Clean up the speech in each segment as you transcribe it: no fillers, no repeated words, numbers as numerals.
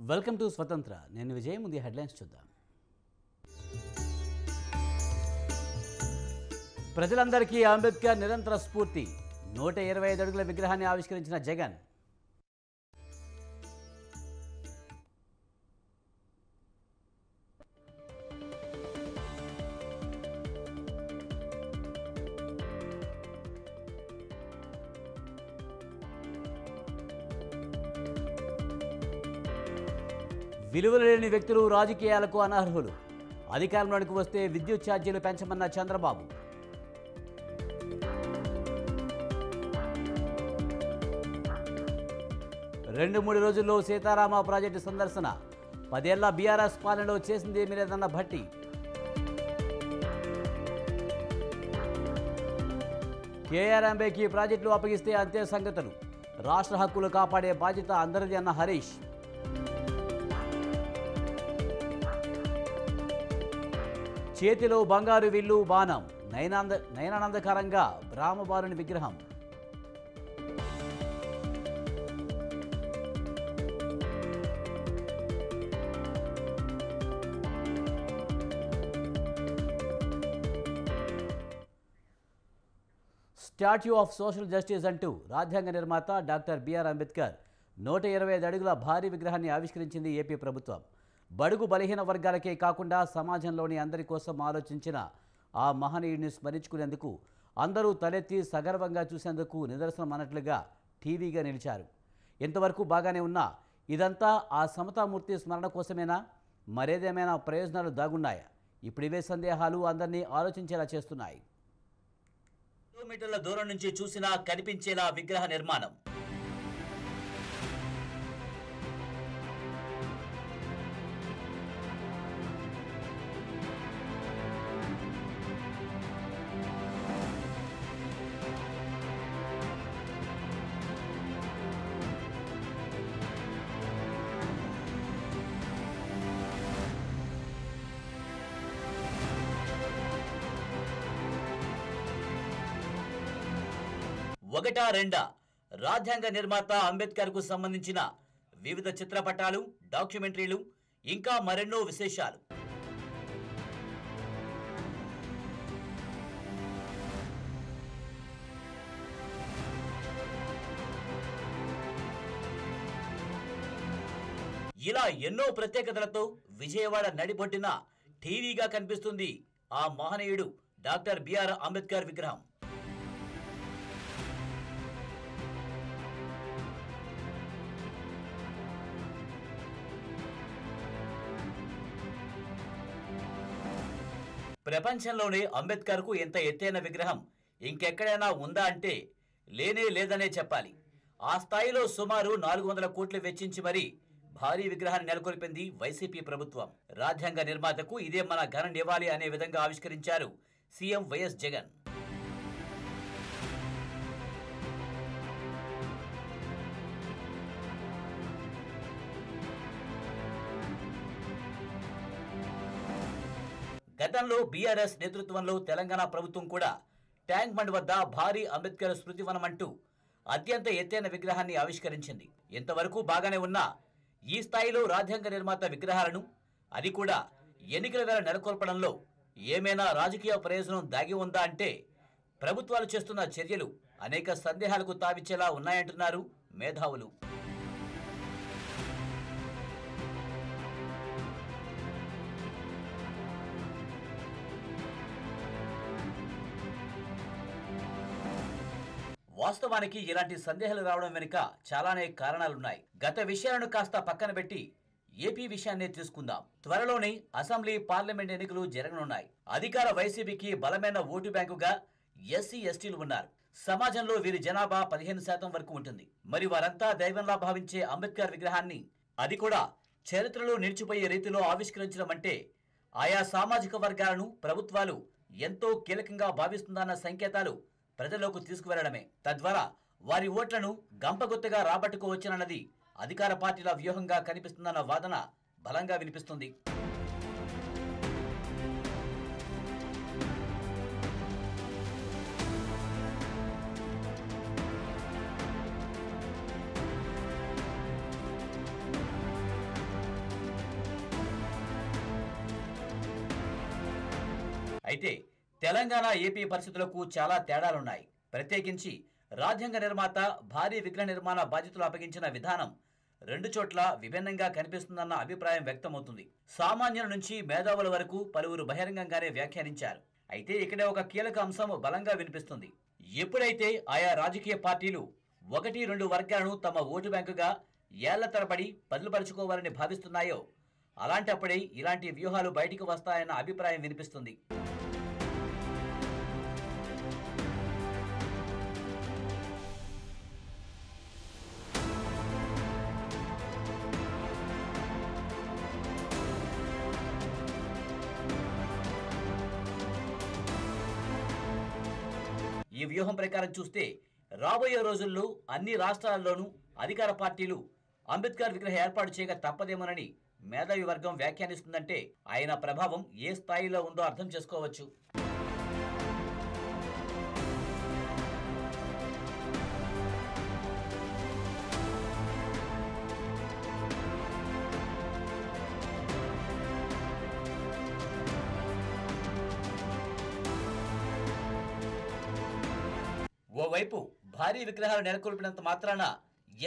Welcome to స్వతంత్ర. నేను విజయ్. ముందు హెడ్లైన్స్ చూద్దాం. ప్రజలందరికీ అంబేద్కర్ నిరంతర స్ఫూర్తి. 125 అడుగుల విగ్రహాన్ని ఆవిష్కరించిన జగన్. విలువలు లేని వ్యక్తులు రాజకీయాలకు అనర్హులు. అధికారంలోకి వస్తే విద్యుత్ ఛార్జీలు పెంచమన్న చంద్రబాబు. రెండు మూడు రోజుల్లో సీతారామ ప్రాజెక్టు సందర్శన. 10 ఏళ్ల బీఆర్ఎస్ పాలనలో చేసింది ఏమీ లేదన్న భట్టి. కేఆర్ఎంబేకి ప్రాజెక్టులు అప్పగిస్తే అంతే సంగతులు. రాష్ట్ర హక్కులు కాపాడే బాధ్యత అందరిది అన్న హరీష్. చేతిలో బంగారు విల్లు బాణం. నయనానందకరంగా రామబాలుని విగ్రహం. స్టాట్యూ ఆఫ్ సోషల్ జస్టిస్ అంటూ రాజ్యాంగ నిర్మాత డాక్టర్ బిఆర్ అంబేద్కర్ 125 అడుగుల భారీ విగ్రహాన్ని ఆవిష్కరించింది ఏపీ ప్రభుత్వం. బడుగు బలహీన వర్గాలకే కాకుండా సమాజంలోని అందరి కోసం ఆలోచించిన ఆ మహనీయుడిని స్మరించుకునేందుకు అందరూ తలెత్తి సగర్వంగా చూసేందుకు నిదర్శనం అన్నట్లుగా టీవీగా నిలిచారు. ఎంతవరకు బాగానే ఉన్నా ఇదంతా ఆ సమతామూర్తి స్మరణ కోసమేనా, మరేదేమైనా ప్రయోజనాలు దాగున్నాయా? ఇప్పుడు ఇవే సందేహాలు అందరినీ ఆలోచించేలా చేస్తున్నాయి. కిలోమీటర్ల దూరం నుంచి చూసినా కనిపించేలా విగ్రహ నిర్మాణం. ఒకటా రెండా రాజ్యాంగ నిర్మాత అంబేద్కర్కు సంబంధించిన వివిధ చిత్రపటాలు, డాక్యుమెంటరీలు, ఇంకా మరెన్నో విశేషాలు. ఇలా ఎన్నో ప్రత్యేకతలతో విజయవాడ నడిబొడ్డున టీవీగా కనిపిస్తుంది ఆ మహనీయుడు డాక్టర్ బిఆర్ అంబేద్కర్ విగ్రహం. ప్రపంచంలోనే అంబేద్కర్కు ఎంత ఎత్తైన విగ్రహం ఇంకెక్కడైనా ఉందా అంటే లేనే లేదనే చెప్పాలి. ఆ స్థాయిలో సుమారు 400 కోట్లు వెచ్చించి మరీ భారీ విగ్రహాన్ని నెలకొల్పింది వైసీపీ ప్రభుత్వం. రాజ్యాంగ నిర్మాతకు ఇదే మన ఘన నివాళి అనే విధంగా ఆవిష్కరించారు సీఎం వైఎస్ జగన్. గతంలో బీఆర్ఎస్ నేతృత్వంలో తెలంగాణ ప్రభుత్వం కూడా ట్యాంక్ బండ్ వద్ద భారీ అంబేద్కర్ స్మృతివనం అంటూ అత్యంత ఎత్తైన విగ్రహాన్ని ఆవిష్కరించింది. ఎంతవరకు బాగానే ఉన్నా ఈ స్థాయిలో రాజ్యాంగ నిర్మాత విగ్రహాలను, అది కూడా ఎన్నికల వేళ నెలకొల్పడంలో ఏమైనా రాజకీయ ప్రయోజనం దాగి ఉందా అంటే ప్రభుత్వాలు చేస్తున్న చర్యలు అనేక సందేహాలకు తావిచ్చేలా ఉన్నాయంటున్నారు మేధావులు. వాస్తవానికి ఇలాంటి సందేహాలు రావడం వెనుక చాలానే కారణాలున్నాయి. గత విషయాలను కాస్త పక్కన పెట్టి ఏపీ విషయాన్నే తీసుకుందాం. త్వరలోనే అసెంబ్లీ, పార్లమెంట్ ఎన్నికలు జరగనున్నాయి. అధికార వైసీపీకి బలమైన ఓటు బ్యాంకుగా ఎస్సీ, ఎస్టీలు ఉన్నారు. సమాజంలో వీరి జనాభా 15% వరకు ఉంటుంది. మరి వారంతా దైవంలా భావించే అంబేద్కర్ విగ్రహాన్ని, అది కూడా చరిత్రలో నిలిచిపోయే రీతిలో ఆవిష్కరించడం అంటే ఆయా సామాజిక వర్గాలను ప్రభుత్వాలు ఎంతో కీలకంగా భావిస్తుందన్న సంకేతాలు ప్రజల్లోకి తీసుకువెళ్లడమే. తద్వారా వారి ఓట్లను గంపగొత్తగా రాబట్టుకోవచ్చునన్నది అధికార పార్టీల వ్యూహంగా కనిపిస్తుందన్న వాదన బలంగా వినిపిస్తుంది. అయితే తెలంగాణ ఏపీ పరిస్థితులకు చాలా తేడాలున్నాయి. ప్రత్యేకించి రాజ్యాంగ నిర్మాత భారీ విగ్రహ నిర్మాణ బాధ్యతలు అప్పగించిన విధానం రెండు చోట్ల విభిన్నంగా కనిపిస్తుందన్న అభిప్రాయం వ్యక్తమవుతుంది. సామాన్యుల నుంచి మేధావుల వరకు పలువురు బహిరంగంగానే వ్యాఖ్యానించారు. అయితే ఇక్కడే ఒక కీలక అంశం బలంగా వినిపిస్తుంది. ఎప్పుడైతే ఆయా రాజకీయ పార్టీలు 1-2 వర్గాలను తమ ఓటు బ్యాంకుగా ఏళ్ల తరబడి బదులుపరుచుకోవాలని భావిస్తున్నాయో అలాంటప్పుడే ఇలాంటి వ్యూహాలు బయటికి వస్తాయన్న అభిప్రాయం వినిపిస్తుంది. ఈ వ్యూహం ప్రకారం చూస్తే రాబోయే రోజుల్లో అన్ని రాష్ట్రాల్లోనూ అధికార పార్టీలు అంబేద్కర్ విగ్రహ ఏర్పాటు చేయక తప్పదేమోనని మేధావి వర్గం వ్యాఖ్యానిస్తుందంటే ఆయన ప్రభావం ఏ స్థాయిలో ఉందో అర్థం చేసుకోవచ్చు. ఓవైపు భారీ విగ్రహాలు నెలకొల్పినంత మాత్రాన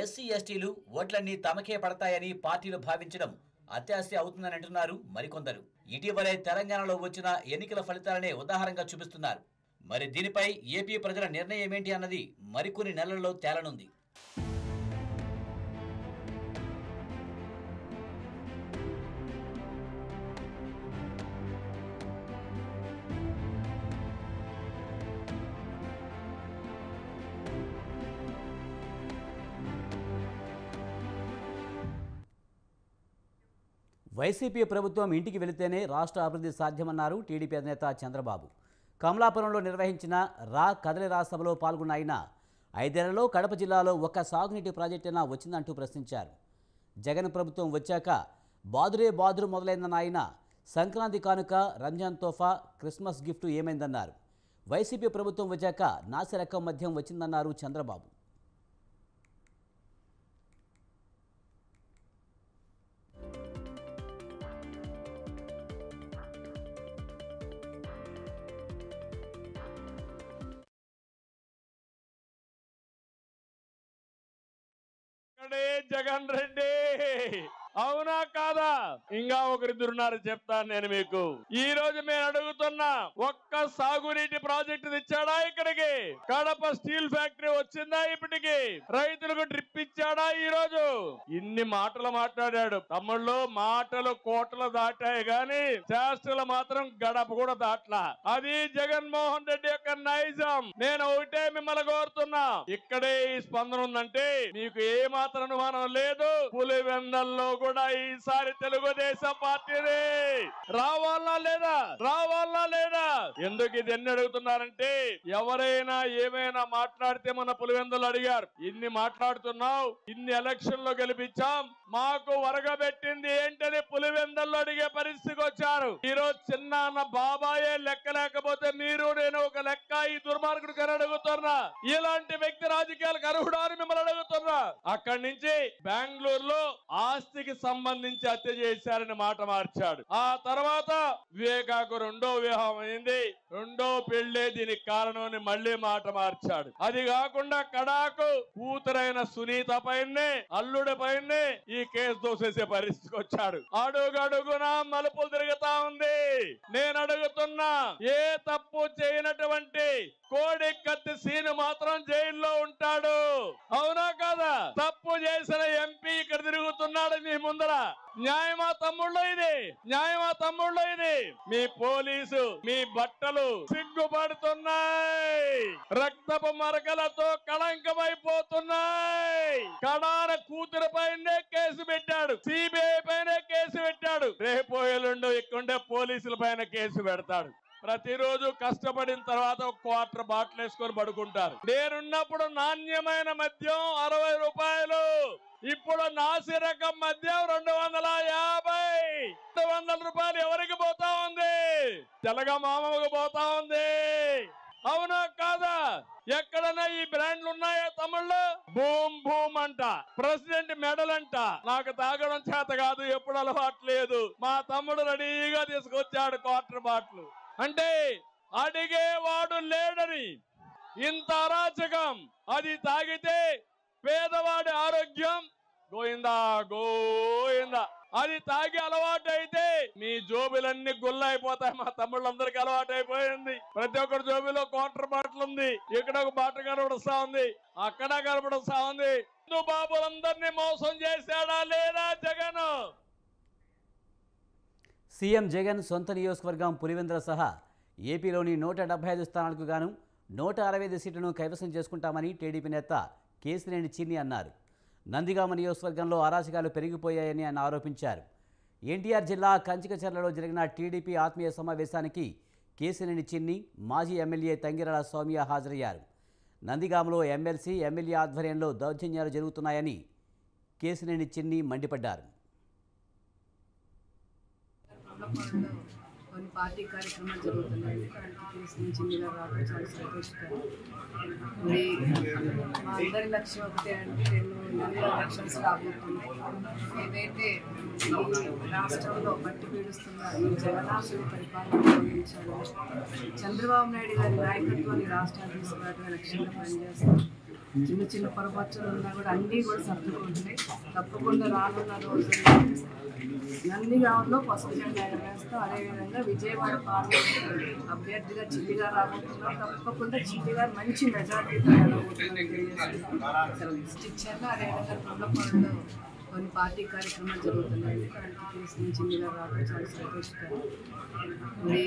ఎస్సీ ఎస్టీలు ఓట్లన్నీ తమకే పడతాయని పార్టీలు భావించడం అత్యాశ అవుతుందని అంటున్నారు మరికొందరు. ఇటీవలే తెలంగాణలో వచ్చిన ఎన్నికల ఫలితాలనే ఉదాహరణగా చూపిస్తున్నారు. మరి దీనిపై ఏపీ ప్రజల నిర్ణయం ఏంటి అన్నది మరికొన్ని నెలల్లో తేలనుంది. వైసీపీ ప్రభుత్వం ఇంటికి వెళితేనే రాష్ట్ర అభివృద్ధి సాధ్యమన్నారు టీడీపీ అధినేత చంద్రబాబు. కమలాపురంలో నిర్వహించిన కదలి సభలో పాల్గొన్న ఆయన 5 ఏళ్లలో కడప జిల్లాలో ఒక్క సాగునీటి ప్రాజెక్టైనా వచ్చిందంటూ ప్రశ్నించారు. జగన్ ప్రభుత్వం వచ్చాక బాదురే బాదురు మొదలైందన్న ఆయన సంక్రాంతి కానుక, రంజాన్ తోఫా, క్రిస్మస్ గిఫ్ట్ ఏమైందన్నారు. వైసీపీ ప్రభుత్వం వచ్చాక నాసిరకం మద్యం వచ్చిందన్నారు చంద్రబాబు. జగన్ రెడ్డి అవునా కాదా? ఇంకా ఒకరిద్దరున్నారు చెప్తాను నేను మీకు. ఈ రోజు మేము అడుగుతున్నా, ఒక్క సాగునీటి ప్రాజెక్టు తెచ్చాడా ఇక్కడికి? కడప స్టీల్ ఫ్యాక్టరీ వచ్చిందా ఇప్పటికి? రైతులకు డ్రిప్ ఇచ్చాడా? ఈ రోజు ఇన్ని మాటలు మాట్లాడాడు. తమ్ముళ్ళు, మాటలు కోటలు దాటాయి గాని చేష్టలు మాత్రం గడప కూడా దాట్లా. అది జగన్మోహన్ రెడ్డి యొక్క నైజం. నేను ఒకటే మిమ్మల్ని కోరుతున్నా, ఇక్కడే ఈ స్పందన ఉందంటే మీకు ఏ మాత్రం అనుమానం లేదు, పులివెందల్లో కూడా ఈసారి తెలుగుదేశం పార్టీనే రావాలా లేదా? రావాలా లేదా? ఎందుకు ఇది ఎన్ని అడుగుతున్నారంటే, ఎవరైనా ఏమైనా మాట్లాడితే మన పులివెందులు అడిగారు, ఇన్ని మాట్లాడుతున్నావు, ఇన్ని ఎలక్షన్ లో గెలిపించాం, మాకు వరగబెట్టింది ఏంటని పులివెందుల్లో అడిగే పరిస్థితికి వచ్చారు. ఈ రోజు చిన్న అన్న బాబాయే లెక్క లేకపోతే మీరు నేను ఒక లెక్క ఈ దుర్మార్గుడికి అడుగుతున్నా. ఇలాంటి వ్యక్తి రాజకీయాలకు అర్హుడా అని మిమ్మల్ని అడుగుతున్నా. అక్కడి నుంచి బెంగళూరులో ఆస్తికి సంబంధించి హత్య చేశారని మాట మార్చాడు. ఆ తర్వాత వివేకాకు రెండో వివాహం అయింది, రెండో పెళ్లే దీనికి కారణం అని మళ్లీ మాట మార్చాడు. అది కాకుండా కడాకు కూతురైన సునీత పైనే, అల్లుడి పైనే ఈ కేసు దోసేసే పరిస్థితికి వచ్చాడు. అడుగడుగునా మలుపులు తిరుగుతా ఉంది. నేను అడుగుతున్నా, ఏ తప్పు చేయనటువంటి కోడి కత్తి సీను మాత్రం జైల్లో ఉంటాడు, అవునా కాదా? తప్పు చేసిన ఎంపీ ఇక్కడ తిరుగుతున్నాడు మీ ముందర. న్యాయమా తమ్ముళ్ళు ఇది? న్యాయమా తమ్ముళ్ళు ఇది? మీ పోలీసు, మీ బట్టలు సిగ్గుపడుతున్నాయి, రక్తపు మరకలతో కళంకమైపోతున్నాయి. కడాన కూతురు పైనే కేసు పెట్టాడు, సిబిఐ పైన కేసు పెట్టాడు, రేపు ఎల్లుండి ఇక్కడే పోలీసుల పైన కేసు పెడతాడు. ప్రతిరోజు కష్టపడిన తర్వాత ఒక క్వార్టర్ బాటిల్ వేసుకొని పడుకుంటారు. నేనున్నప్పుడు నాణ్యమైన మద్యం 60 రూపాయలు, ఇప్పుడు నాసి రకం మద్యం 250. 200 రూపాయలు ఎవరికి పోతా ఉంది? తెలగ మామకు పోతా ఉంది, అవునా కాదా? ఎక్కడన్నా ఈ బ్రాండ్లు ఉన్నాయా తమ్ముళ్ళు? బూమ్ బూమ్ అంట, ప్రెసిడెంట్ మెడల్ అంట. నాకు తాగడం చేత కాదు, ఎప్పుడు అలవాటు లేదు. మా తమ్ముడు రెడీగా తీసుకొచ్చాడు క్వార్టర్ బాటిల్. అంటే అడిగేవాడు లేడని ఇంత అరాచకం. అది తాగితే పేదవాడి ఆరోగ్యం గోయిందా గోయిందా. అది తాగి అలవాటు అయితే మీ జోబులన్నీ గుల్లైపోతాయి. మా తమ్ముళ్ళందరికీ అలవాటు అయిపోయింది. ప్రతి ఒక్కరి జోబులో క్వార్టర్ బాటిల్ ఉంది. ఇక్కడ ఒక బాటిల్ కనబడుస్తా ఉంది, అక్కడ కనబడుస్తా ఉంది. బాబులందరినీ మోసం చేశాడా లేదా జగన్? సీఎం జగన్ సొంత నియోజకవర్గం పులివెందుల సహా ఏపీలోని 175 స్థానాలకు గాను 165 సీట్లను కైవసం చేసుకుంటామని టీడీపీ నేత కేశినేని చిన్ని అన్నారు. నందిగామ నియోజకవర్గంలో అరాచకాలు పెరిగిపోయాయని ఆయన ఆరోపించారు. ఎన్టీఆర్ జిల్లా కంచికచర్లలో జరిగిన టీడీపీ ఆత్మీయ సమావేశానికి కేశినేని చిన్ని, మాజీ ఎమ్మెల్యే తంగిరాల సౌమ్య హాజరయ్యారు. నందిగామలో ఎమ్మెల్సీ, ఎమ్మెల్యే ఆధ్వర్యంలో దౌర్జన్యాలు జరుగుతున్నాయని కేశినేని చిన్ని మండిపడ్డారు. కొన్ని పార్టీ కార్యక్రమాలు జరుగుతున్నాయి. కేసు చిన్నగా రావడం చాలా సంతోషకరం. మరి మా అందరి లక్ష్యం ఒకటే అంటే 2 ఎలక్షన్స్ రాబోతున్నాయి. ఏదైతే ఈ రాష్ట్రంలో పట్టి పీడిస్తున్న ఈ జగనాశుడు పరిపాలన నిర్వహించాలని చంద్రబాబు నాయుడు గారి నాయకత్వాన్ని రాష్ట్రాన్ని తీసుకురావడం లక్ష్యంగా పనిచేస్తాం. చిన్న చిన్న పొరపాట్లు ఉన్నా కూడా అన్నీ కూడా సర్దుకుంటున్నాయి. తప్పకుండా రానున్న రోజుల్లో నందిగామలో పసుపు జెండా ఎగరేస్తాం. అదేవిధంగా విజయవాడ పార్లమెంట్ అభ్యర్థిగా చిల్లిగా రాబోతున్నాం. తప్పకుండా చిల్లిగా మంచి మెజార్టీతో గెలవబోతున్నాం. ఇచ్చాను. అదేవిధంగా తుంగపాడులో కొన్ని పార్టీ కార్యక్రమాలు జరుగుతున్నాయి. కేసు చిల్లిగా రావడం చాలా సంతోషకరం. మరి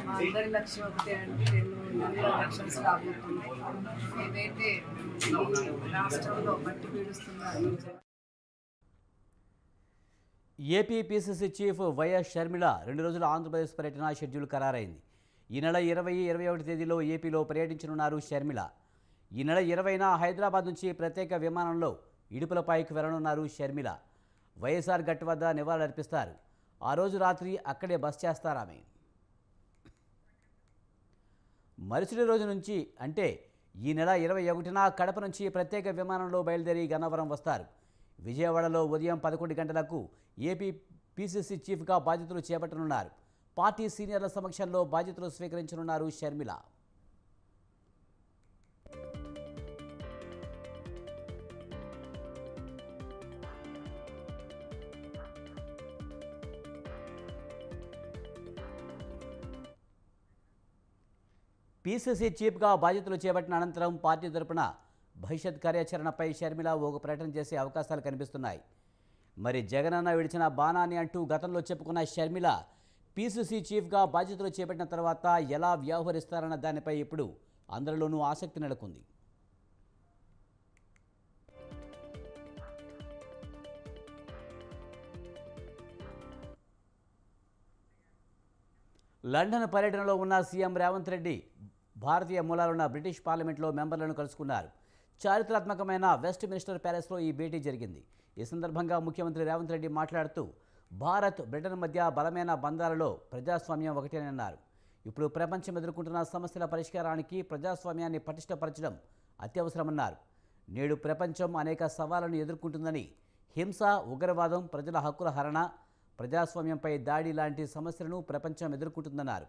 మా అందరి లక్ష్యం ఒకటే అంటే 2 ఎలక్షన్స్ రాబోతున్నాయి. ఏదైతే ఈ రాష్ట్రంలో పట్టి పీడిస్తున్న AP PCC chief YS Sharmila 2 రోజుల ఆంధ్రప్రదేశ్ పర్యటన షెడ్యూల్ ఖరారైంది. ఈ నెల 20, 21 తేదీలో ఏపీలో పర్యటించనున్నారు షర్మిల. ఈ నెల 20న హైదరాబాద్ నుంచి ప్రత్యేక విమానంలో ఇడుపులపాయకు వెళ్లనున్నారు షర్మిల. వైఎస్ఆర్ గట్టు వద్ద నివాళులర్పిస్తారు. ఆ రోజు రాత్రి అక్కడే బస చేస్తారామె. మరుసటి రోజు నుంచి అంటే ఈ నెల 21న కడప నుంచి ప్రత్యేక విమానంలో బయలుదేరి గన్నవరం వస్తారు. విజయవాడలో ఉదయం 11 గంటలకు ఏపీ పీసీసీ చీఫ్గా బాధ్యతలు చేపట్టనున్నారు. పార్టీ సీనియర్ల సమక్షంలో బాధ్యతలు స్వీకరించనున్నారు షర్మిల. పీసీసీ చీఫ్గా బాధ్యతలు చేపట్టిన అనంతరం పార్టీ తరపున భవిష్యత్ కార్యాచరణపై షర్మిల ఒక ప్రకటన చేసే అవకాశాలు కనిపిస్తున్నాయి. మరి జగనన్న విడిచిన బాణాన్ని అంటూ గతంలో చెప్పుకున్న షర్మిల పీసీసీ చీఫ్గా బాధ్యతలు చేపట్టిన తర్వాత ఎలా వ్యవహరిస్తారన్న దానిపై ఇప్పుడు అందరిలోనూ ఆసక్తి నెలకొంది. లండన్ పర్యటనలో ఉన్న సీఎం రేవంత్ రెడ్డి భారతీయ మూలాలున్న బ్రిటిష్ పార్లమెంట్లో మెంబర్లను కలుసుకున్నారు. చారిత్రాత్మకమైన వెస్ట్ మినిస్టర్ ప్యాలెస్లో ఈ భేటీ జరిగింది. ఈ సందర్భంగా ముఖ్యమంత్రి రేవంత్ రెడ్డి మాట్లాడుతూ భారత్, బ్రిటన్ మధ్య బలమైన బంధాలలో ప్రజాస్వామ్యం ఒకటేనని అన్నారు. ఇప్పుడు ప్రపంచం ఎదుర్కొంటున్న సమస్యల పరిష్కారానికి ప్రజాస్వామ్యాన్ని పటిష్టపరచడం అత్యవసరమన్నారు. నేడు ప్రపంచం అనేక సవాళ్లను ఎదుర్కొంటుందని, హింస, ఉగ్రవాదం, ప్రజల హక్కుల హరణ, ప్రజాస్వామ్యంపై దాడి లాంటి సమస్యలను ప్రపంచం ఎదుర్కొంటుందన్నారు.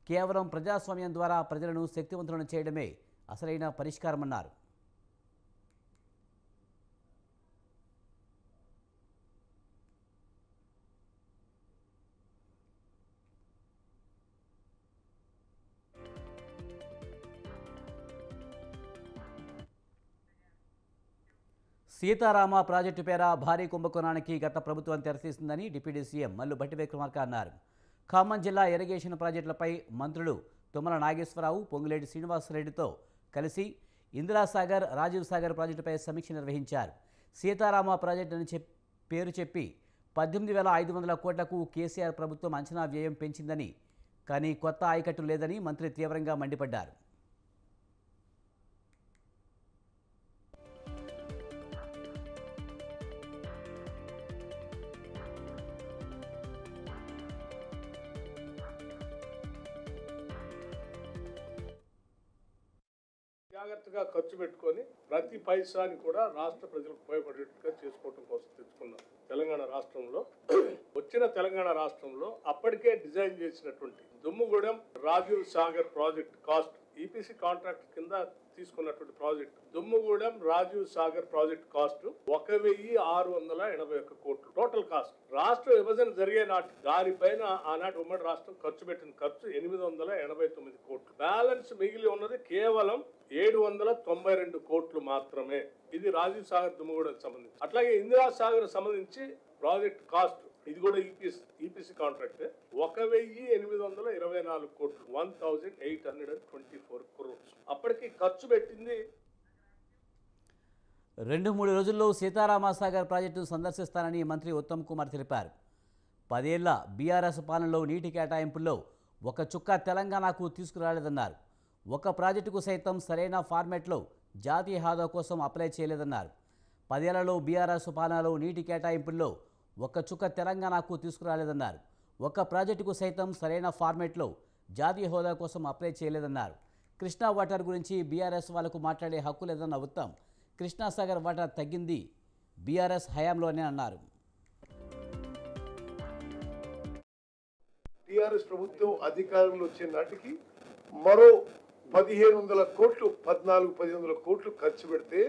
కేవలం ప్రజాస్వామ్యం ద్వారా ప్రజలను శక్తివంతులను చేయడమే అసలైన పరిష్కారమన్నారు. సీతారామ ప్రాజెక్టు పేర భారీ కుంభకోణానికి గత ప్రభుత్వం తెరతీసిందని డిప్యూటీ సీఎం మల్లు భట్టి విక్రమార్క అన్నారు. ఖమ్మం జిల్లా ఇరిగేషన్ ప్రాజెక్టులపై మంత్రులు తుమ్మల నాగేశ్వరరావు, పొంగులేటి శ్రీనివాసరెడ్డితో కలిసి ఇందిరాసాగర్, రాజీవ్ సాగర్ ప్రాజెక్టుపై సమీక్ష నిర్వహించారు. సీతారామ ప్రాజెక్టు అని పేరు చెప్పి 18,500 కోట్లకు కేసీఆర్ ప్రభుత్వం అంచనా వ్యయం పెంచిందని, కానీ కొత్త ఆయకట్టు లేదని మంత్రి తీవ్రంగా మండిపడ్డారు. జాగ్రత్తగా ఖర్చు పెట్టుకొని ప్రతి పైసాని కూడా రాష్ట్ర ప్రజలకు ఉపయోగపడేట్టుగా చేసుకోవడం కోసం తెచ్చుకున్నాం. తెలంగాణ రాష్ట్రంలో తెలంగాణ రాష్ట్రంలో అప్పటికే డిజైన్ చేసినటువంటి Dummugudem Rajiv Sagar project cost EPC contract కింద తీసుకున్నటువంటి project Dummugudem Rajiv Sagar project cost 1681 కోట్లు టోటల్ కాస్ట్. రాష్ట్ర విభజన జరిగే నాటి దానిపైన ఆనాటి ఉమ్మడి రాష్ట్రం ఖర్చు పెట్టిన ఖర్చు 889 కోట్లు. బ్యాలెన్స్ మిగిలి ఉన్నది కేవలం 792 కోట్లు మాత్రమే. ఇది రాజీవ్ సాగర్ దుమ్ముగూడెం సంబంధించి. అట్లాగే ఇందిరా సాగర్ సంబంధించి ప్రాజెక్ట్ కాస్ట్ ఇది కూడా ఈపీసీ కాంట్రాక్ట్ 1824 కోట్లు 1824 crores. అప్పటికి ఖర్చు పెట్టింది. 2-3 రోజుల్లో సీతారామసాగర్ ప్రాజెక్టును సందర్శిస్తానని మంత్రి ఉత్తమ్ కుమార్ తెలిపారు. 10 ఏళ్ల బీఆర్ఎస్ పాలనలో నీటి కేటాయింపుల్లో ఒక చుక్క తెలంగాణకు తీసుకురాలేదన్నారు. ఒక ప్రాజెక్టుకు సైతం సరైన ఫార్మాట్లో జాతీయ హోదా కోసం అప్లై చేయలేదన్నారు. 10 ఏళ్లలో బీఆర్ఎస్ పాలనలో నీటి కేటాయింపుల్లో ఒక చుక్క తెలంగాణకు తీసుకురాలేదన్నారు. ఒక ప్రాజెక్టుకు సైతం సరైన ఫార్మాట్లో జాతీయ హోదా కోసం అప్లై చేయలేదన్నారు. కృష్ణా వాటర్ గురించి బీఆర్ఎస్ వాళ్లకు మాట్లాడే హక్కు లేదన్న ఉత్తమ్ కృష్ణాసాగర్ వాటర్ తగ్గింది బీఆర్ఎస్ హయాంలోనే అన్నారు. టీఆర్ఎస్ ప్రభుత్వం అధికారంలో వచ్చే నాటికి మరో 1500 కోట్లు 1400 కోట్లు ఖర్చు పెడితే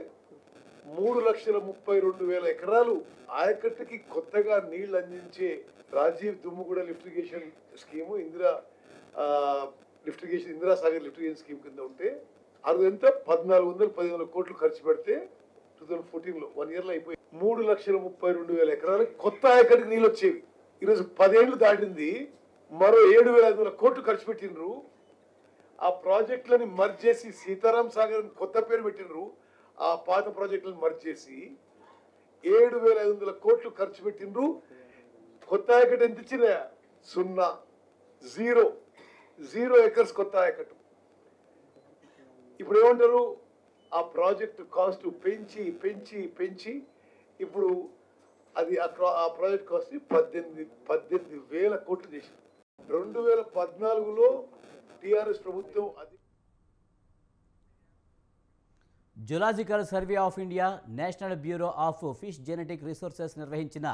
3,32,000 ఎకరాలు ఆయకట్టుకి కొత్తగా నీళ్లు అందించే Rajiv Dummuguda lift irrigation scheme Indira Sagar lift irrigation scheme కింద ఉంటే అది ఎంత 1400-1500 కోట్లు ఖర్చు పెడితే 2014లో 1 yearలో అయిపోయి 3,32,000 ఎకరాలు కొత్త ఆయకట్టుకి నీళ్ళు వచ్చేవి. ఈరోజు 10 ఏళ్లు దాటింది, మరో 7,500 కోట్లు ఖర్చు పెట్టినరు. ఆ ప్రాజెక్టులని మర్జ్ చేసి సీతారాం సాగర్ కొత్త పేరు పెట్టినరు. ఆ పాత ప్రాజెక్టులను మర్జ్ చేసి 7,500 కోట్లు ఖర్చు పెట్టినరు. కొత్త ఆయకట్టు ఎంత ఇచ్చిన 0 ఎకర్స్ కొత్త ఆయకట్టు. ఇప్పుడు ఏమంటారు, ఆ ప్రాజెక్టు కాస్ట్ పెంచి పెంచి పెంచి ఇప్పుడు అది ఆ ప్రాజెక్ట్ కాస్ట్ 18,000 కోట్లు చేసింది. 2014లో టీఆర్ఎస్ ప్రభుత్వం zoological survey of India, national bureau of fish genetic resources నిర్వహించిన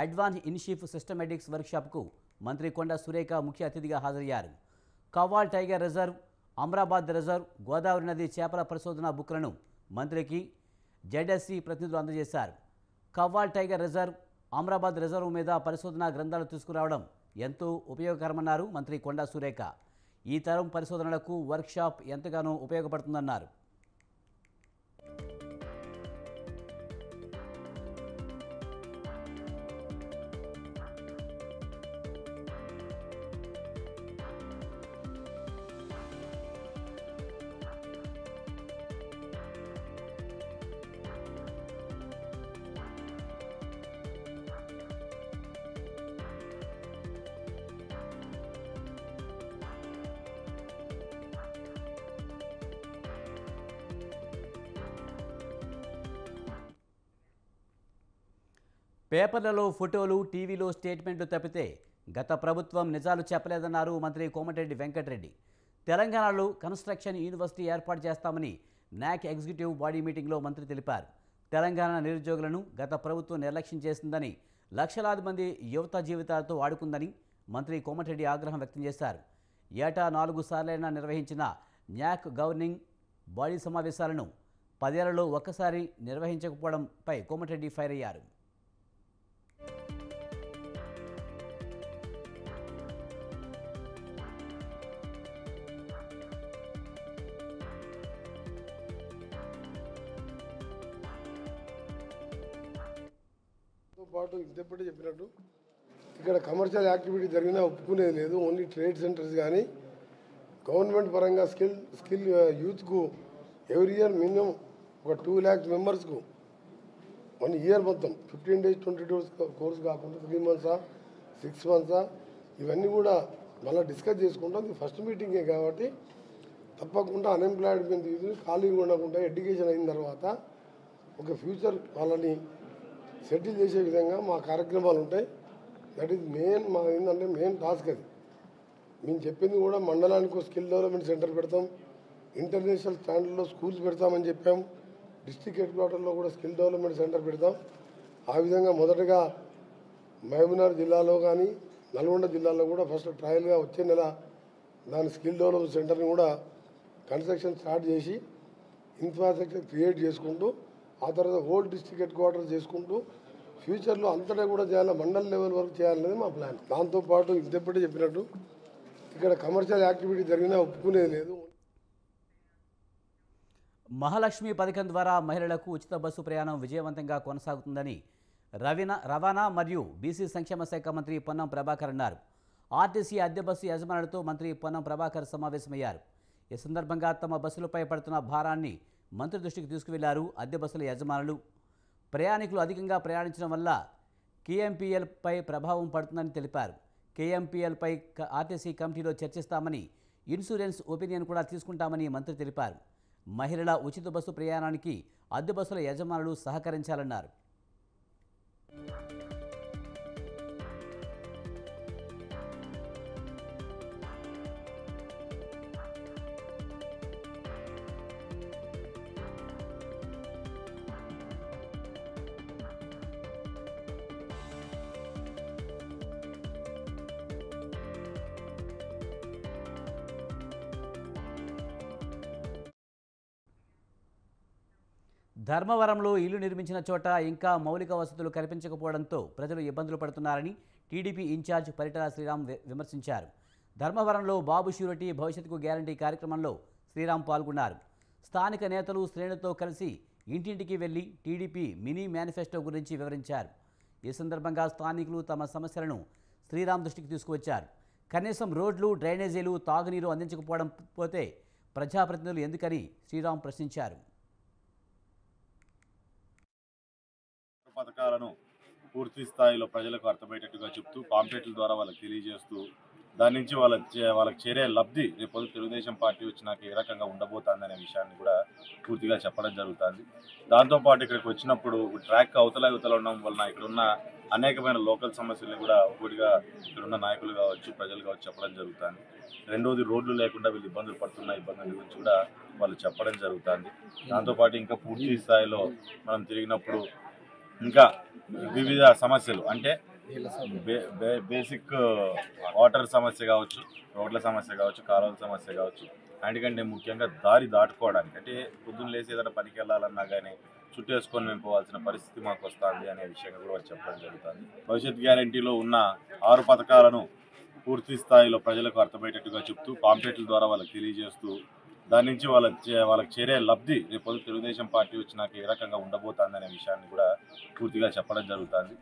అడ్వాన్స్ ఇన్షిప్ సిస్టమేటిక్స్ వర్క్షాప్కు మంత్రి కొండా సురేఖ ముఖ్య అతిథిగా హాజరయ్యారు. Kawal tiger reserve, Amrabad reserve, Godavari నది చేపల పరిశోధన బుక్లను మంత్రికి జెడ్ఎస్సీ ప్రతినిధులు అందజేశారు. Kawal tiger reserve, Amrabad reserve మీద పరిశోధనా గ్రంథాలు తీసుకురావడం ఎంతో ఉపయోగకరమన్నారు మంత్రి కొండా సురేఖ. ఈ తరం పరిశోధనలకు వర్క్షాప్ ఎంతగానో ఉపయోగపడుతుందన్నారు. పేపర్లలో ఫోటోలు, టీవీలో స్టేట్మెంట్లు తప్పితే గత ప్రభుత్వం నిజాలు చెప్పలేదన్నారు మంత్రి కోమటిరెడ్డి వెంకటరెడ్డి. తెలంగాణలో కన్స్ట్రక్షన్ యూనివర్సిటీ ఏర్పాటు చేస్తామని నాక్ ఎగ్జిక్యూటివ్ బాడీ మీటింగ్లో మంత్రి తెలిపారు. తెలంగాణ నిరుద్యోగులను గత ప్రభుత్వం నిర్లక్ష్యం చేసిందని, లక్షలాది మంది యువత జీవితాలతో ఆడుకుందని మంత్రి కోమటిరెడ్డి ఆగ్రహం వ్యక్తం చేశారు. ఏటా 4 సార్లైనా నిర్వహించిన న్యాక్ గవర్నింగ్ బాడీ సమావేశాలను 10 ఏళ్లలో ఒక్కసారి నిర్వహించకపోవడంపై కోమటిరెడ్డి ఫైర్ అయ్యారు. పాటు ఇంతప్పుడే చెప్పినట్టు ఇక్కడ కమర్షియల్ యాక్టివిటీ జరిగినా ఒప్పుకునేది లేదు. ఓన్లీ ట్రేడ్ సెంటర్స్ కానీ గవర్నమెంట్ పరంగా స్కిల్ యూత్కు ఎవ్రీ ఇయర్ మినిమం ఒక 2 lakhs మెంబర్స్కు 1 year మొత్తం 15 days 20 days కోర్స్ కాకుండా 3 months 6 months ఇవన్నీ కూడా మళ్ళీ డిస్కస్ చేసుకుంటాం. ఇది ఫస్ట్ మీటింగే కాబట్టి తప్పకుండా అన్ఎంప్లాయిడ్ మీద తీసుకుని ఖాళీగా ఉండకుండా ఎడ్యుకేషన్ అయిన తర్వాత ఒక ఫ్యూచర్ వాళ్ళని సెటిల్ చేసే విధంగా మా కార్యక్రమాలు ఉంటాయి. దట్ ఈజ్ మెయిన్ మా ఏంటంటే మెయిన్ టాస్క్ అది. మేము చెప్పింది కూడా మండలానికి స్కిల్ డెవలప్మెంట్ సెంటర్ పెడతాం, ఇంటర్నేషనల్ స్టాండర్డ్లో స్కూల్స్ పెడతామని చెప్పాం. డిస్ట్రిక్ట్ హెడ్ క్వార్టర్లో కూడా స్కిల్ డెవలప్మెంట్ సెంటర్ పెడతాం. ఆ విధంగా మొదటగా మహబూబ్నగర్ జిల్లాలో కానీ నల్గొండ జిల్లాలో కూడా ఫస్ట్ ట్రయల్గా వచ్చే నెల దాని స్కిల్ డెవలప్మెంట్ సెంటర్ని కూడా కన్స్ట్రక్షన్ స్టార్ట్ చేసి ఇన్ఫ్రాస్ట్రక్చర్ క్రియేట్ చేసుకుంటూ ఆ తర్వాత హోల్ డిస్ట్రిక్ట్ హెడ్ క్వార్టర్ చేసుకుంటూ ఫ్యూచర్లో అంతటా కూడా చేయాలి, మండల్ లెవెల్ వరకు చేయాలనేది మా ప్లాన్. దాంతోపాటు ఇంతప్పటి చెప్పినట్టు ఇక్కడ కమర్షియల్ యాక్టివిటీ జరిగినా ఒప్పుకునేది లేదు. మహాలక్ష్మి పథకం ద్వారా మహిళలకు ఉచిత బస్సు ప్రయాణం విజయవంతంగా కొనసాగుతుందని రవాణా మరియు బీసీ సంక్షేమ శాఖ మంత్రి పొన్నం ప్రభాకర్ అన్నారు. ఆర్టీసీ అద్దె బస్సు యజమానులతో మంత్రి పొన్నం ప్రభాకర్ సమావేశమయ్యారు. ఈ సందర్భంగా తమ బస్సులపై పడుతున్న భారాన్ని మంత్రి దృష్టికి తీసుకువెళ్లారు. అద్దె బస్సుల యజమానులు ప్రయాణికులు అధికంగా ప్రయాణించడం వల్ల కేఎంపీఎల్పై ప్రభావం పడుతుందని తెలిపారు. కేఎంపీఎల్పై ఆర్టీసీ కమిటీలో చర్చిస్తామని, ఇన్సూరెన్స్ ఒపీనియన్ కూడా తీసుకుంటామని మంత్రి తెలిపారు. మహిళల ఉచిత బస్సు ప్రయాణానికి అద్దె బస్సుల యజమానులు సహకరించాలన్నారు. ధర్మవరంలో ఇల్లు నిర్మించిన చోట ఇంకా మౌలిక వసతులు కల్పించకపోవడంతో ప్రజలు ఇబ్బందులు పడుతున్నారని టీడీపీ ఇన్ఛార్జ్ పరిటాల శ్రీరామ్ విమర్శించారు. ధర్మవరంలో బాబు ష్యూరిటీ భవిష్యత్తుకు గ్యారంటీ కార్యక్రమంలో శ్రీరామ్ పాల్గొన్నారు. స్థానిక నేతలు శ్రేణులతో కలిసి ఇంటింటికి వెళ్లి టీడీపీ మినీ మేనిఫెస్టో గురించి వివరించారు. ఈ సందర్భంగా స్థానికులు తమ సమస్యలను శ్రీరామ్ దృష్టికి తీసుకువచ్చారు. కనీసం రోడ్లు, డ్రైనేజీలు, తాగునీరు అందించకపోవడం పోతే ప్రజాప్రతినిధులు ఎందుకని శ్రీరామ్ ప్రశ్నించారు. పథకాలను పూర్తి స్థాయిలో ప్రజలకు అర్థమయ్యేటట్టుగా చెప్తూ పాంప్లెట్ల ద్వారా వాళ్ళకి తెలియజేస్తూ దాని నుంచి వాళ్ళకి చేరే లబ్ధి రేపు తెలుగుదేశం పార్టీ వచ్చినాక ఏ రకంగా ఉండబోతుందనే విషయాన్ని కూడా పూర్తిగా చెప్పడం జరుగుతుంది. దాంతోపాటు ఇక్కడికి వచ్చినప్పుడు ట్రాక్ అవతల ఉండడం వలన ఇక్కడున్న అనేకమైన లోకల్ సమస్యలను కూడా ఒకటిగా ఇక్కడున్న నాయకులు కావచ్చు, ప్రజలు కావచ్చు చెప్పడం జరుగుతుంది. రెండోది, రోడ్లు లేకుండా వీళ్ళు ఇబ్బందుల గురించి కూడా వాళ్ళు చెప్పడం జరుగుతుంది. దాంతోపాటు ఇంకా పూర్తి స్థాయిలో మనం తిరిగినప్పుడు ఇంకా వివిధ సమస్యలు అంటే బేసిక్ వాటర్ సమస్య కావచ్చు, రోడ్ల సమస్య కావచ్చు, కాలువల సమస్య కావచ్చు, అందుకంటే ముఖ్యంగా దారి దాటుకోవడానికి అంటే పొద్దున్న లేసి ఏదైనా పనికి వెళ్ళాలన్నా కానీ చుట్టేసుకొని మేము పోవాల్సిన పరిస్థితి మాకు వస్తుంది అనే విషయంగా కూడా చెప్పడం జరుగుతుంది. భవిష్యత్ గ్యారంటీలో ఉన్న 6 పథకాలను పూర్తి స్థాయిలో ప్రజలకు అర్థమయ్యేటట్టుగా చెప్తూ పాంప్లెట్ల ద్వారా వాళ్ళకి తెలియజేస్తూ దాని నుంచి వాళ్ళకి చేరే లబ్ధి రేపు తెలుగుదేశం పార్టీ వచ్చినాక ఏ రకంగా ఉండబోతుందనే విషయాన్ని కూడా పూర్తిగా చెప్పడం జరుగుతుంది.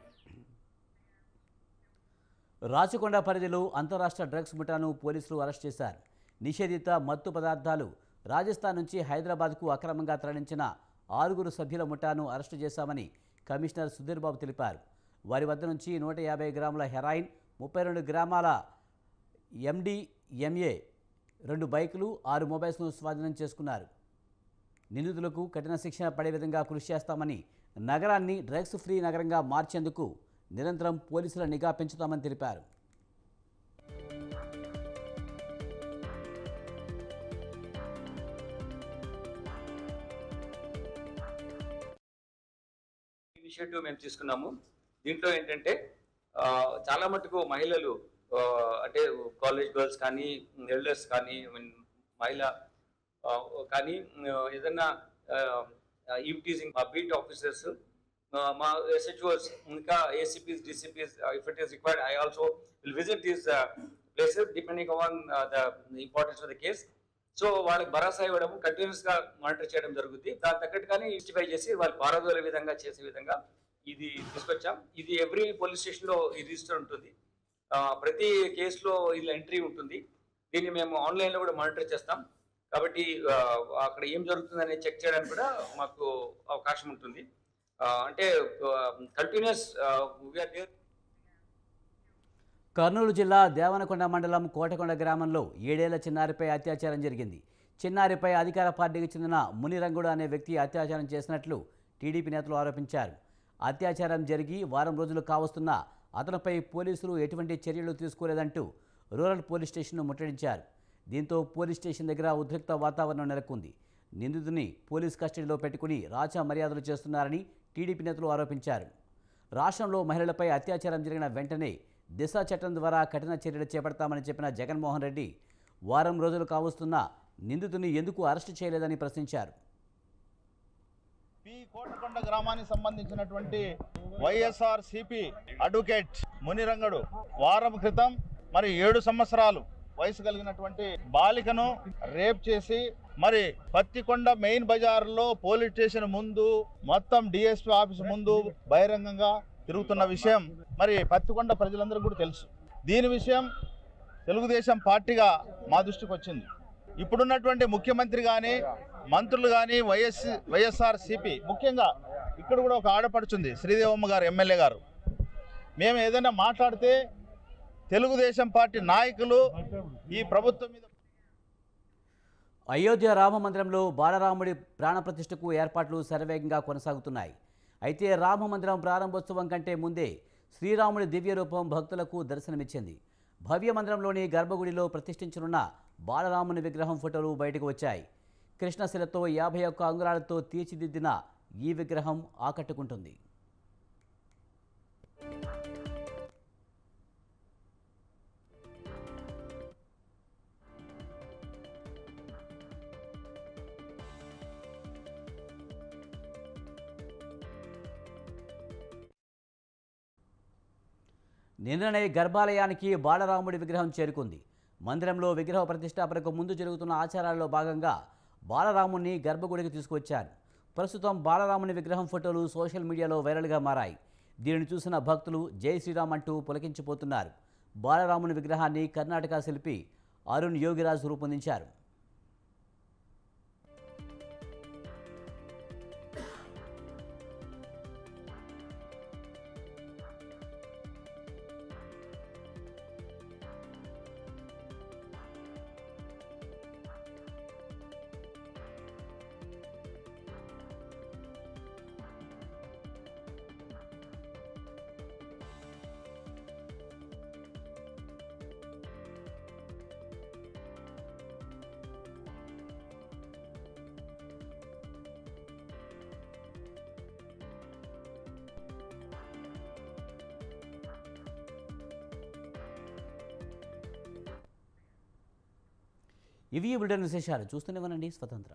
రాచకొండ పరిధిలో అంతరాష్ట్ర డ్రగ్స్ ముఠాను పోలీసులు అరెస్ట్ చేశారు. నిషేధిత మత్తు పదార్థాలు రాజస్థాన్ నుంచి హైదరాబాద్కు అక్రమంగా తరలించిన 6 సభ్యుల ముఠాను అరెస్టు చేశామని కమిషనర్ సుధీర్ బాబు తెలిపారు. వారి వద్ద నుంచి 150 గ్రాముల హెరాయిన్, 32 గ్రామాల MDMA, 2 బైకులు, 6 మొబైల్స్ను స్వాధీనం చేసుకున్నారు. నిందితులకు కఠిన శిక్షణ పడే విధంగా కృషి చేస్తామని, నగరాన్ని డ్రగ్స్ ఫ్రీ నగరంగా మార్చేందుకు నిరంతరం పోలీసుల నిఘా పెంచుతామని తెలిపారు. ఇనిషియేటివ్ మేము తీసుకున్నాము. దీంట్లో ఏంటంటే చాలా మటుకు మహిళలు అంటే కాలేజ్ గర్ల్స్ కానీ, ఎల్డర్స్ కానీ, మహిళ కానీ ఏదన్నా ఈవ్టీజింగ్ బీట్ ఆఫీసర్స్, మా SHOs ఇంకా ACPs, DCPs, if it is required, I also will visit these places depending on the importance of the case. So వాళ్ళకి భరోసా ఇవ్వడం, కంటిన్యూస్ గా మానిటర్ చేయడం జరుగుతుంది. దాని తగ్గట్టుగానే జస్టిఫై చేసి వాళ్ళు పారదోలే విధంగా చేసే విధంగా ఇది తీసుకొచ్చాం. ఇది ఎవ్రీ పోలీస్ స్టేషన్ లో ఈ రిజిస్టర్ ఉంటుంది. ప్రతి కేసులో ఇలా ఎంట్రీ ఉంటుంది. దీన్ని మేము ఆన్లైన్ లో కూడా మానిటర్ చేస్తాం. కాబట్టి అక్కడ ఏం జరుగుతుందని చెక్ చేయడానికి కూడా మాకు అవకాశం ఉంటుంది. అంటే కంటిన్యూస్ కర్నూలు జిల్లా దేవనకొండ మండలం కోటకొండ గ్రామంలో 7 ఏళ్ల చిన్నారిపై అత్యాచారం జరిగింది. చిన్నారిపై అధికార పార్టీకి చెందిన మునిరంగుడు అనే వ్యక్తి అత్యాచారం చేసినట్లు టీడీపీ నేతలు ఆరోపించారు. అత్యాచారం జరిగి వారం రోజులు కావస్తున్నా అతనిపై పోలీసులు ఎటువంటి చర్యలు తీసుకోలేదంటూ రూరల్ పోలీస్ స్టేషన్ను ముట్టడించారు. దీంతో పోలీస్ స్టేషన్ దగ్గర ఉద్రిక్త వాతావరణం నెలకొంది. నిందితుని పోలీస్ కస్టడీలో పెట్టుకుని రాచ మర్యాదలు చేస్తున్నారని టీడీపీ నేతలు ఆరోపించారు. రాష్ట్రంలో మహిళలపై అత్యాచారం జరిగిన వెంటనే దిశ చట్టం ద్వారా కఠిన చర్యలు చేపడతామని చెప్పిన జగన్మోహన్ రెడ్డి వారం రోజులు కావస్తున్నా నిందితుని ఎందుకు అరెస్టు చేయలేదని ప్రశ్నించారు. కోటకొండ గ్రామానికి సంబంధించినటువంటి వైఎస్ఆర్ సిపి అడ్వకేట్ మునిరంగడు వారం క్రితం మరి 7 సంవత్సరాలు వయసు కలిగినటువంటి బాలికను రేప్ చేసి మరి పత్తికొండ మెయిన్ బజార్లో పోలీస్ స్టేషన్ ముందు మొత్తం డిఎస్పీ ఆఫీస్ ముందు బహిరంగంగా తిరుగుతున్న విషయం మరి పత్తికొండ ప్రజలందరికీ కూడా తెలుసు. దీని విషయం తెలుగుదేశం పార్టీగా మా దృష్టికి వచ్చింది. ఇప్పుడున్నటువంటి ముఖ్యమంత్రి కానీ మంత్రులు కానీ వైఎస్ఆర్ సిపి ముఖ్యంగా ఇక్కడ కూడా ఒక ఆడపడుచుంది శ్రీదేవమ్మ గారు ఎమ్మెల్యే గారు. మేము ఏదైనా మాట్లాడితే తెలుగుదేశం పార్టీ నాయకులు ఈ ప్రభుత్వం మీద అయోధ్య రామ మందిరంలో బాలరాముడి ప్రాణప్రతిష్ఠకు ఏర్పాట్లు శరవేగంగా కొనసాగుతున్నాయి. అయితే రామ మందిరం ప్రారంభోత్సవం కంటే ముందే శ్రీరాముడి దివ్య రూపం భక్తులకు దర్శనమిచ్చింది. భవ్య మందిరంలోని గర్భగుడిలో ప్రతిష్ఠించనున్న బాలరాముని విగ్రహం ఫోటోలు బయటకు వచ్చాయి. కృష్ణశిలతో 51 అంగుళాలతో తీర్చిదిద్దిన ఈ విగ్రహం ఆకట్టుకుంటుంది. నిన్ననే గర్భాలయానికి బాలరాముడి విగ్రహం చేరుకుంది. మందిరంలో విగ్రహ ప్రతిష్టాపనకు ముందు జరుగుతున్న ఆచారాల్లో భాగంగా బాలరాముని గర్భగుడికి తీసుకొచ్చారు. ప్రస్తుతం బాలరాముని విగ్రహం ఫోటోలు సోషల్ మీడియాలో వైరల్గా మారాయి. దీనిని చూసిన భక్తులు జై శ్రీరామ్ అంటూ పులకించిపోతున్నారు. బాలరాముని విగ్రహాన్ని కర్ణాటక శిల్పి అరుణ్ యోగిరాజ్ రూపొందించారు. ఇవి బులెటిన్ విశేషాలు. చూస్తూనే ఉండండి స్వతంత్ర.